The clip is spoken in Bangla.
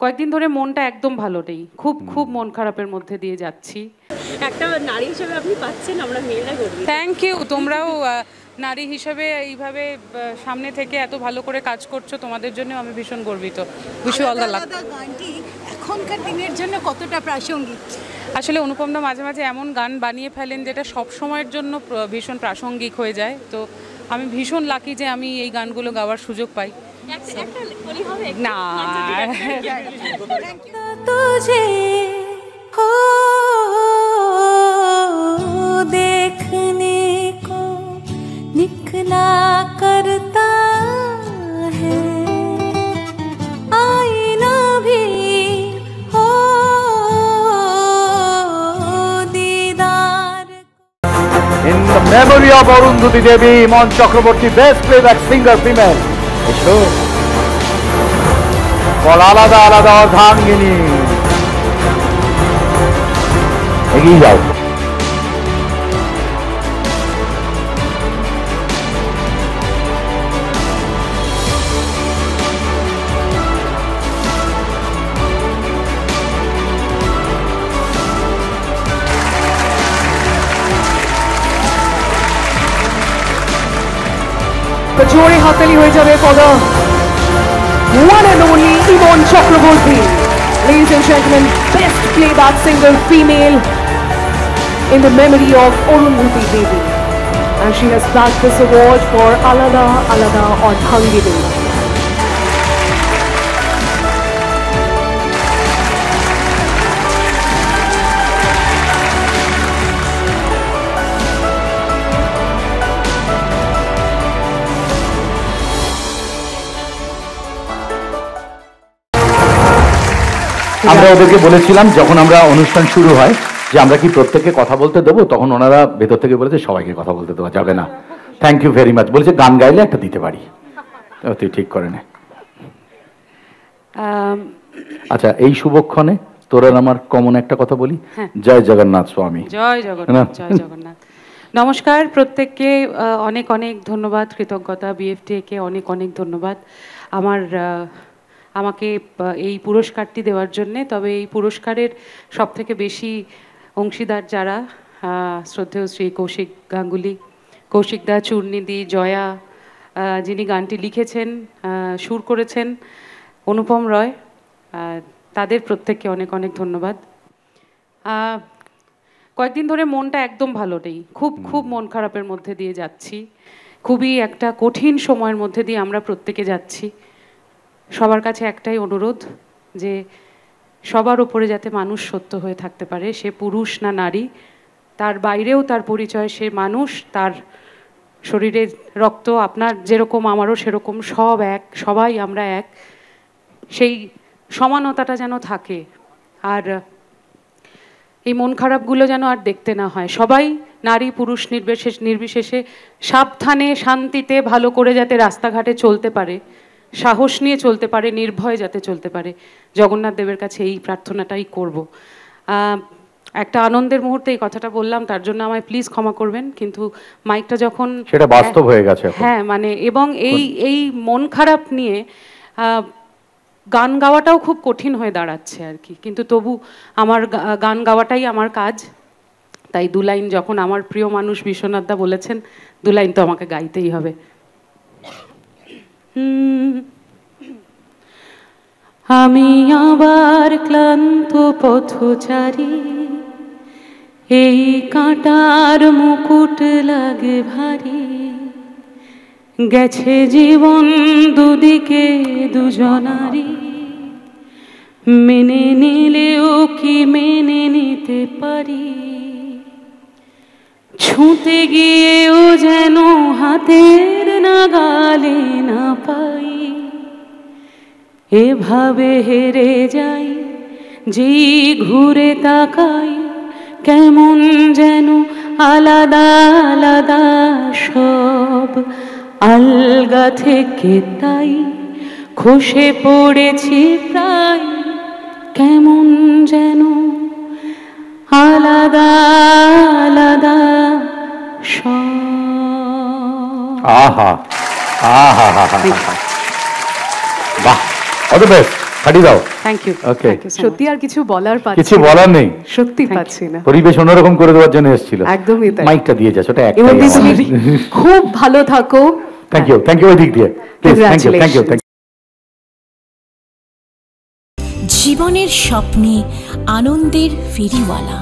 কয়েকদিন ধরে মনটা একদম ভালো নেই, খুব খুব মন খারাপের মধ্যে দিয়ে যাচ্ছি। একটা নারী হিসেবে আপনি পাচ্ছেন, আমরা মেয়েরা গর্বিত। Thank you. তোমরাও নারী হিসেবে এইভাবে সামনে থেকে এত ভালো করে কাজ করছো, তোমাদের জন্য আমি ভীষণ গর্বিত। Wish you all the luck. গানটি এখনকার দিনের জন্য কতটা প্রাসঙ্গিক? আসলে অনুপমদা মাঝে মাঝে এমন গান বানিয়ে ফেলেন যেটা সব সময়ের জন্য ভীষণ প্রাসঙ্গিক হয়ে যায়। তো আমি ভীষণ লাকি যে আমি এই গানগুলো গাওয়ার সুযোগ পাই। না तुझे हो देखने को निकला करता है आईना भी हो दीदार। In the memory of Arundhati Devi, Mon Chakraborty, best playback singer female. বল আলাদা আলাদা অর্ধাঙ্গিনী, এগিয়ে যাও। জোরে হাততালি হয়ে যাবে follow one and only Mon Chakraborty. Ladies and gentlemen, best playback singer female in the memory of Arundhati Devi. And she has bagged this award for Alada Alada Ardhangini. আমরা ওদেরকে বলেছিলাম যখন আমরা অনুষ্ঠান শুরু হয় যে আমরা কি প্রত্যেককে কথা বলতে দেবো, তখন ওনারা ভেতর থেকে বলেছে সবাইকে কথা বলতে দেওয়া যাবে না। Thank you very much. বলেছে গান গাইলে একটা দিতে পারি। তুই ঠিক করে নে। আচ্ছা, এই শুভক্ষণে তোর আর আমার কমন একটা কথা বলি। জয় জগন্নাথ স্বামী। জয় জগন্নাথ, জয় জগন্নাথ। নমস্কার প্রত্যেককে, অনেক অনেক ধন্যবাদ, কৃতজ্ঞতা। বিএফটিএ কে অনেক অনেক ধন্যবাদ আমাকে এই পুরস্কারটি দেওয়ার জন্যে। তবে এই পুরস্কারের সবথেকে বেশি অংশীদার যারা, শ্রদ্ধেয় শ্রী কৌশিক গাঙ্গুলি, কৌশিকদা, চূর্ণিদি, জয়া, যিনি গানটি লিখেছেন, সুর করেছেন অনুপম রয়, তাদের প্রত্যেককে অনেক অনেক ধন্যবাদ। কয়েকদিন ধরে মনটা একদম ভালো নেই, খুব খুব মন খারাপের মধ্যে দিয়ে যাচ্ছি। খুবই একটা কঠিন সময়ের মধ্যে দিয়ে আমরা প্রত্যেকে যাচ্ছি। সবার কাছে একটাই অনুরোধ যে সবার উপরে যাতে মানুষ সত্য হয়ে থাকতে পারে, সে পুরুষ না নারী, তার বাইরেও তার পরিচয়, সে মানুষ, তার শরীরের রক্ত আপনার যেরকম আমারও সেরকম, সব এক, সবাই আমরা এক, সেই সমানতাটা যেন থাকে। আর এই মন খারাপগুলো যেন আর দেখতে না হয়। সবাই নারী পুরুষ নির্বিশেষে সাবধানে শান্তিতে ভালো করে যাতে রাস্তাঘাটে চলতে পারে, সাহস নিয়ে চলতে পারে, নির্ভয়ে যাতে চলতে পারে, জগন্নাথ দেবের কাছে এই প্রার্থনাটাই করব। একটা আনন্দের মুহূর্তে এই কথাটা বললাম, তার জন্য আমায় প্লিজ ক্ষমা করবেন। কিন্তু মাইকটা যখন সেটা বাস্তব হয়ে গেছে, হ্যাঁ মানে, এবং এই মন খারাপ নিয়ে গান গাওয়াটাও খুব কঠিন হয়ে দাঁড়াচ্ছে আর কি। কিন্তু তবু আমার গান গাওয়াটাই আমার কাজ, তাই দু লাইন যখন আমার প্রিয় মানুষ বিশ্বনাথদা বলেছেন, দু লাইন তো আমাকে গাইতেই হবে। আমি আবার ক্লান্ত পথচারী, এই কাঁটার মুকুট লাগে ভারী, গেছে জীবন দুদিকে দুজনারই, মেনে নিলেও কি মেনে নিতে পারি, ছুঁতে গিয়েও যেন হাতের নাগালে না পাই, এভাবে হেরে যাই, যেই ঘুরে তাকাই, কেমন যেন আলাদা আলাদা সব, আলগা থেকে তাই খসে পড়েছি প্রায়, কেমন যেন আলাদা আলাদা সব। আহা আহা, বাহ, অল দ্য বেস্ট, ফাটিয়ে দাও। Thank you. ওকে, সত্যি আর কিছু বলার পাচ্ছি কিছু বলার নেই, সত্যি পাচ্ছি না। পরিবেশ অন্যরকম করে দেওয়ার জন্য এসেছিল। একদমই তাই। মাইকটা দিয়ে যাচ্ছে, ওটা এবং একটাই। তুমি খুব ভালো থাকো। থ্যাংক ইউ, থ্যাংক ইউ ওই দিক দিয়ে please. Thank you, thank you, thank you. জীবনের স্বপ্নে আনন্দের ফেরিওয়ালা।